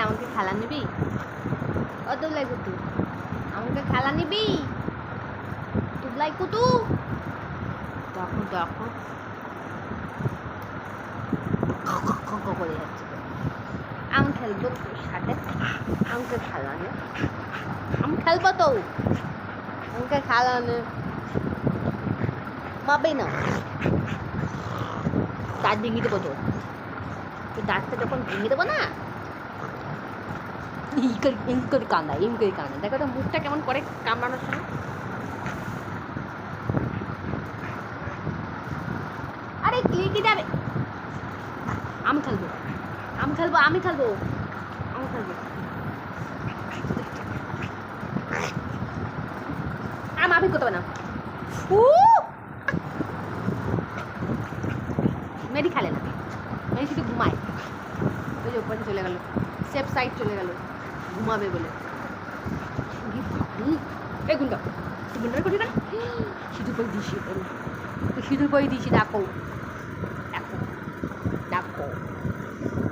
আমাকে খেলা নিবি? ও দুবলাই কুতু, আমাকে খেলা নিবি? দুবলাই কুতু দেখো দেখো করে যাচ্ছে। আমি খেলবো তোর সাথে, আমাকে খেলা নে, আমি খেলবো তো, আমাকে খেলা নে। মারবে না, দাঁত ভেঙে দেবো তো, তুই দাঁতটা যখন ভেঙে দেবো না, এম করে কান্দা, এম করে কান্দা। দেখো তো মুখটা কেমন করে কামড়ানোর সময়। আরে কি যাবে? আমি খেলবো, আমি খেলবো, আমি খেলবো, আমি খেলবো। আর মাফি করতে হবে না। মেরি খেলে না, মেরি শুধু ঘুমায়। ওই যে ওপরে চলে গেল, সেফ সাইড চলে গেল ঘুমাবে বলে। এই গুন্ডা, তুই গুন্ডার করি না? সিঁদুর পরে দিয়েছি, সিঁদুর পরে দিয়েছি। দেখো দেখো দেখো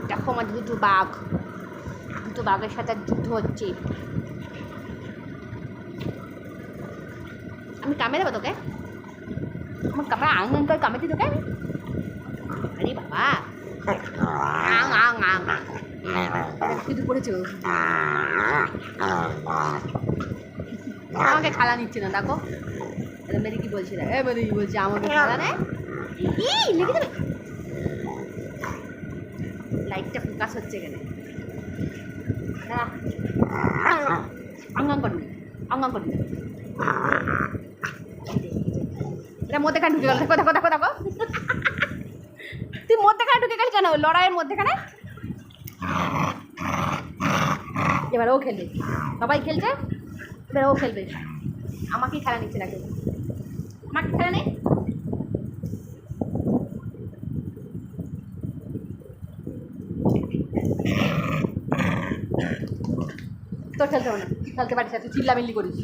দেখো, আমার দুটো বাঘ, দুটো বাঘের সাথে যুদ্ধ হচ্ছে। আমি কামড়ে দেবো তোকে, আমার কামড়া আঙুল করে কামড়েছি তোকে। আরে বাবা, সিঁদুর পড়েছে, আমাকে খেলা নিচ্ছে না। দেখো মেরি কি বলছে, মেরি কি বলছে, আমাকে খেলা নেয়। লেগে যাবে, লাইটটা ফোকাস হচ্ছে এখানে। আঙ্গাং করবি, আঙ্গাং করবি, এটা মধ্যেখানে ঢুকে গেল। দেখো দেখো দেখো দেখো, তুই মধ্যেখানে ঢুকে গেলি কেন লড়াইয়ের মধ্যেখানে? এবার ও খেলবে, সবাই খেলছে, এবার ও খেলবে। আমাকেই খেলা নিচ্ছে না কেউ, আমাকে খেলা নেই। তোর খেলতে হবে না, খেলতে পারিস না, তুই চিল্লামিল্লি করিস।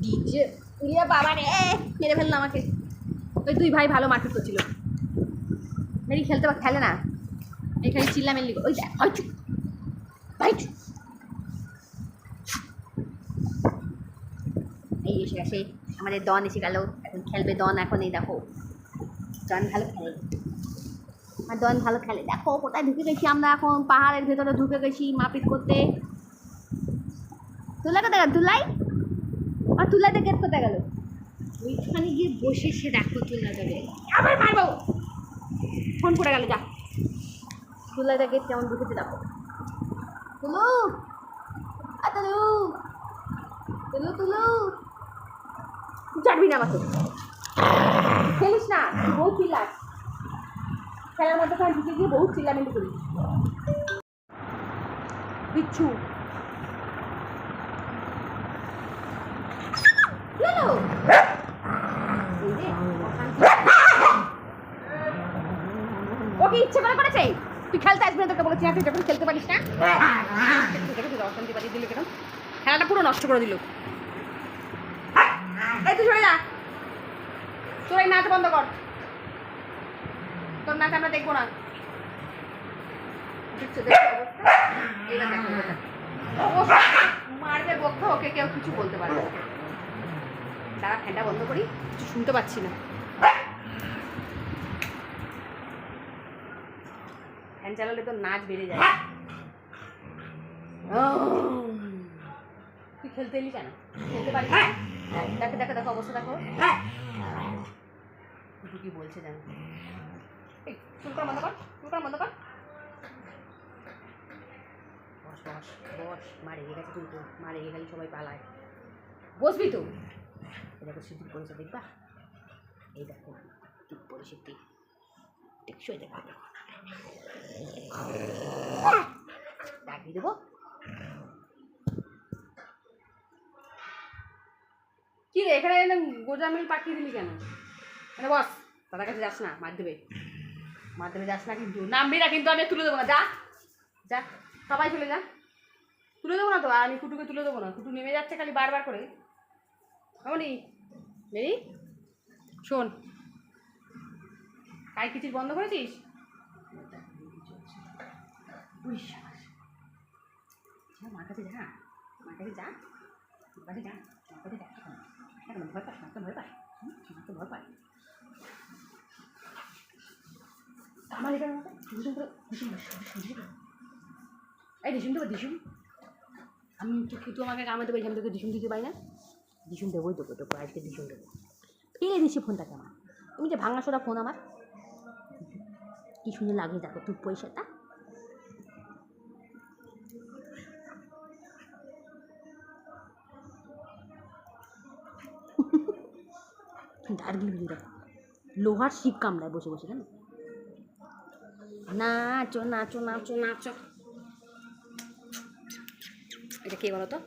ডিজে ইয়ে বাবা রে, মেরে ফেললো আমাকে। ওই দুই ভাই ভালো মারপিট করছিল। মেরি খেলতে বা খেলে না, এখানে চিল্লামিল্লি। ওই দেখ, ভাই চুপ, ভাই চুপ। এই এসে গেছে আমাদের ডন, এসে গেল, এখন খেলবে ডন। এখন এই দেখো ডন ভালো খেলে, আর ডন ভালো খেলে। দেখো কোথায় ঢুকে গেছি আমরা, এখন পাহাড়ের ভেতরে ঢুকে গেছি মারপিট করতে। তুলাই কোথায় গেল? তুলাই, আর তুলাতে গেট কোথায় গেল? ওইখানে গিয়ে বসে সে দেখো তুলা যাবে, আবার মারবো। ফোন পড়ে গেল, যা। তুলাতে গেট কেমন ঢুকেছে দেখো। তুলু, তুলু, তুলু, তুলু, চাটবি না আমাকে, খেলিস না, বউ চিল্লাস। খেলার মধ্যে ঢুকে গিয়ে বহু চিল্লামিল্লি করিস। বিচ্ছু ওকে ইচ্ছে করে করেছে। তুই খেলতে আসবি না, তোকে বলেছি না, তুই যখন খেলতে পারিস না। অশান্তি বাড়িয়ে দিল কেন, খেলাটা পুরো নষ্ট করে দিল। এই তুই সরে যা, তোর এই নাচ বন্ধ কর, তোর নাচ আমরা দেখবো না। মারবে বক্ষ, ওকে কেউ কিছু বলতে পারবে না। তারা ফ্যানটা বন্ধ করি, কিছু শুনতে পাচ্ছি না। ফ্যান চালালে তো নাচ বেড়ে যায়। তুই খেলতে এলি কেন? খেলতে পারিস না? দেখো দেখো দেখো অবস্থা দেখো। কি বলছে জানো? এই চুল করা বন্ধ কর, চুল করা বন্ধ কর। বস বস বস, মা রেগে গেছে কিন্তু, মা রেগে গেলে সবাই পালায়। বসবি তো। দেখো সিদ্ধি করেছে, দেখবা? এই দেখো ঠিক পরে সিদ্ধি, টেকসই দেখো। ডাকিয়ে দেবো। কি রে এখানে এনে গোজামিল পাঠিয়ে দিলি কেন? মানে বস দাদার কাছে যাস না, মার দেবে যাস না কিন্তু, নামবি না কিন্তু, আমি তুলে দেবো না, যা যা সবাই চলে যা, তুলে দেবো না তো, আর আমি কুটুকে তুলে দেবো না, কুটু নেমে যাচ্ছে খালি বারবার করে। এমনই মেরি শোন, কাই কিচির বন্ধ করেছিস? মার কাছে যা, মার কাছে যা, মার কাছে যা, মার কাছে যা, ভয় পাস না, ভয় পাস, তো ভয় পায় আমার এটার মতো দিশুম করে এই দিশুম দেবো, দিশুম আমি তো আমাকে কামাতে পারি, আমি তোকে দিশুম দিতে পারি না, দিশুম দেবোই তোকে, তোকে আজকে দিশুম দেবো। ফেলে দিছি ফোনটাকে আমার, তুমি যে ভাঙা সোটা ফোন আমার, কি সুন্দর লাগে দেখো তোর পয়সাটা। দার্গিলি দেখো লোহার শিক কামড়ায় বসে বসে, কেন নাচো নাচো নাচো নাচো। এটা কে বলো তো?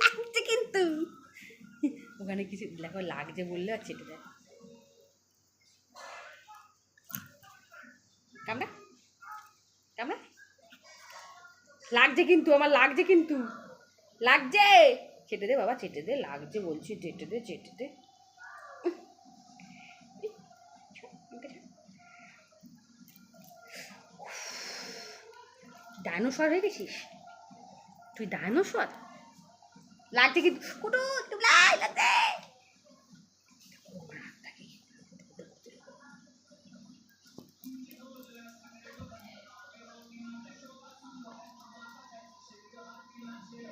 লাগছে কিন্তু, ওখানে কিছু দেখো লাগছে বললে আর ছেটে দেয়। কামড়া কামড়া, লাগছে কিন্তু, আমার লাগছে কিন্তু, লাগছে, চেটে দে বাবা, চেটে দে, লাগছে বলছি, চেটে দে চেটে দে। ডাইনোসর হয়ে গেছিস তুই, ডাইনোসর লাগছে কিন্তু, কুটু লাগছে।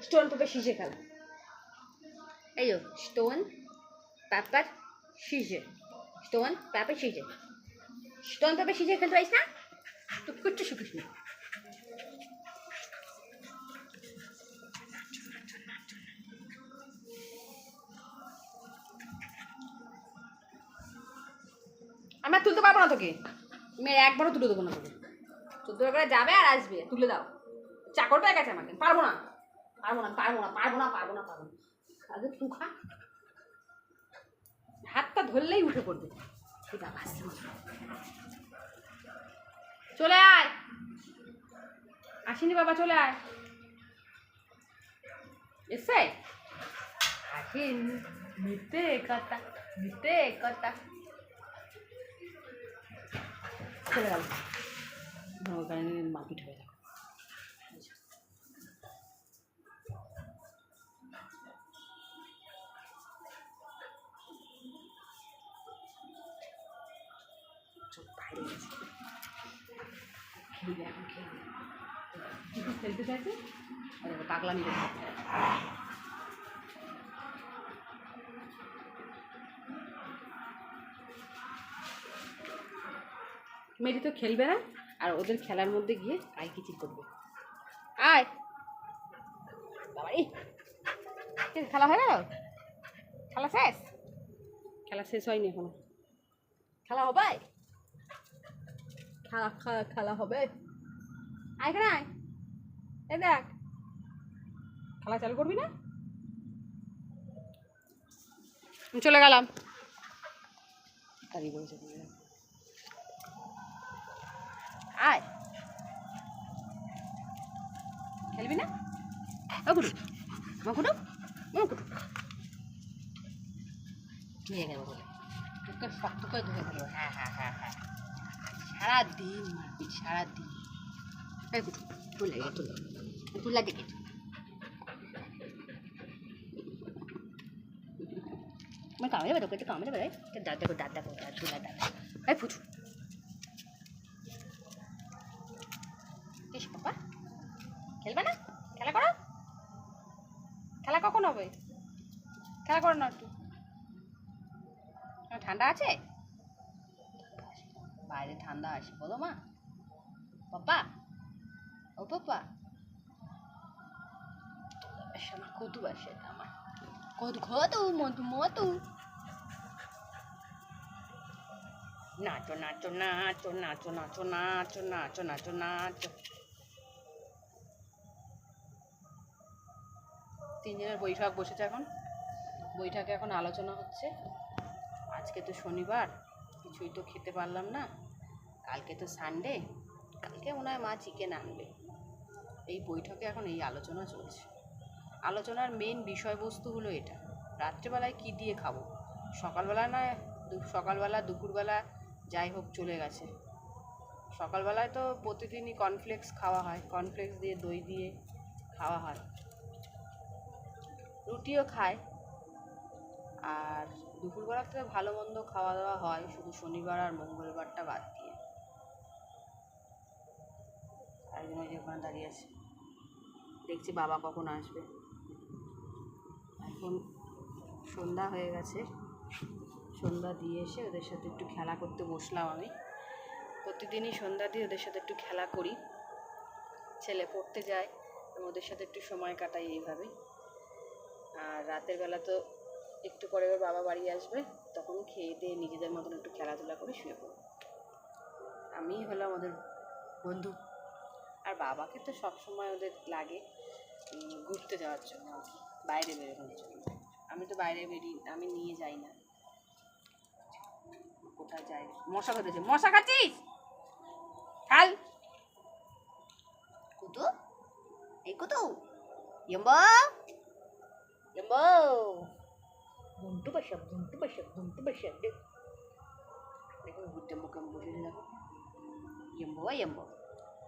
স্টোন পেপার শিশে খেলা, এই স্টোন পেপার শিশে, স্টোন পেপার শিশে, স্টোন পেপার শিশে খেলতে পারিস না তো, কিচ্ছু শিখিস না। আমরা তুলতে পারবো না তোকে, মেয়ে একবারও তুলে দেবো না তোকে, 14 করে যাবে আর আসবে, তুলে দাও, চাকর পেয়ে গেছে আমাকে, পারবো না পারবো না পারবো না পারবো না পারবো না পারবো না, আগে তুই খা, হাতটা ধরলেই উঠে পড়বে। চলে আয়, আসিনি বাবা, চলে আয়, এসে আসেন, মিথ্যে কথা মিথ্যে কথা, চলে গেল ওখানে মারপিট হয়ে গেল। খেলতে চাইছে পাগলা নিয়ে মেয়েটি তো খেলবে না, আর ওদের খেলার মধ্যে গিয়ে আই কিচির করবে। আয় বাবাই, খেলা হয়ে গেল, খেলা শেষ, খেলা শেষ হয়নি এখনো, খেলা হবে, খেলা খেলা খেলা হবে, আয় এখানে আয়, এই দেখ খেলা চালু করবি না, চলে গেলাম, তারই বলেছে আয়, খেলবি না, ও কুটু মা কুটু মা কুটু নিয়ে গেল বলে তোকে শক্ত করে ধরে দিল। হ্যাঁ হ্যাঁ হ্যাঁ হ্যাঁ, সারাদিন মারপিট সারাদিন। এই কুটু তুলে তুলে তুলা দেখে मैं कामरे बता कहते कामरे बताए तो दादा को तुला दादा अरे पूछू किस पापा खेलबा ना খেলা করো, খেলা কখন হবে, খেলা করো না একটু, ঠান্ডা আছে বাইরে, ঠান্ডা আছে বলো মা, পাপা ও পাপা আমার কদু আসে, আমার কদু কদু মধু মধু, নাচো নাচো নাচো নাচো নাচো নাচো নাচো নাচো নাচো। তিনজনের বৈঠক বসেছে এখন, বৈঠকে এখন আলোচনা হচ্ছে। আজকে তো শনিবার, কিছুই তো খেতে পারলাম না, কালকে তো সানডে, কালকে মনে হয় মা চিকেন আনবে। এই বৈঠকে এখন এই আলোচনা চলছে। আলোচনার মেন বিষয়বস্তু হলো এটা, রাত্রেবেলায় কী দিয়ে খাবো। সকালবেলা না, সকালবেলা দুপুরবেলা যাই হোক চলে গেছে। সকালবেলায় তো প্রতিদিনই কর্নফ্লেক্স খাওয়া হয়, কর্নফ্লেক্স দিয়ে দই দিয়ে খাওয়া হয়, রুটিও খায়। আর দুপুরবেলাতে ভালো মন্দ খাওয়া দাওয়া হয়, শুধু শনিবার আর মঙ্গলবারটা বাদ দিয়ে। একজন ওই যে ওখানে দাঁড়িয়ে আছে, দেখছি বাবা কখন আসবে। এখন সন্ধ্যা হয়ে গেছে, সন্ধ্যা দিয়ে এসে ওদের সাথে একটু খেলা করতে বসলাম আমি। প্রতিদিনই সন্ধ্যা দিয়ে ওদের সাথে একটু খেলা করি। ছেলে পড়তে যায়, আমি ওদের সাথে একটু সময় কাটাই এইভাবে। আর রাতের বেলা তো একটু পরে ওর বাবা বাড়ি আসবে, তখন খেয়ে দিয়ে নিজেদের মতন একটু খেলাধুলা করে শুয়ে পড়ব। আমিই হলাম ওদের বন্ধু। আর বাবাকে তো সবসময় ওদের লাগে ঘুরতে যাওয়ার জন্য আর কি, বাইরে বেরোনোর জন্য। আমি তো বাইরে আমি নিয়ে যাই না, কোথায় যাই। মশা ধরেছে, মশা খাচ্ছিস? খাল কুতু, এই কুতু, ইয়ম্বা ইয়ম্বা, ঘুমটু বসা ঘুমটু বসা ঘুমটু বসা। দেখুন ঘুরতে মুখে বসেছে, দেখো ইয়ম্বা ইয়ম্বা।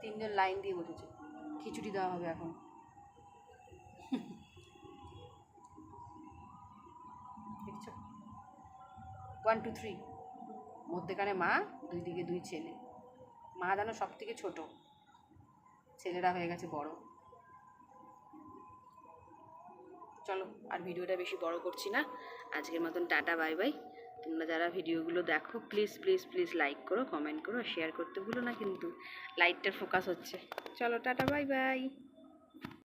তিনজন লাইন দিয়ে বসেছে, খিচুড়ি দেওয়া হবে এখন। দেখছো, 1 2 3, মধ্যেখানে মা, দুই দিকে দুই ছেলে। মা যেন সব থেকে ছোট, ছেলেরা হয়ে গেছে বড়। চলো আর ভিডিওটা বেশি বড় করছি না, আজকের মতন টাটা বাই বাই। তোমরা যারা ভিডিওগুলো দেখো প্লিজ প্লিজ প্লিজ লাইক করো, কমেন্ট করো, শেয়ার করতে ভুলো না কিন্তু, লাইটটার ফোকাস হচ্ছে। চলো টাটা বাই বাই।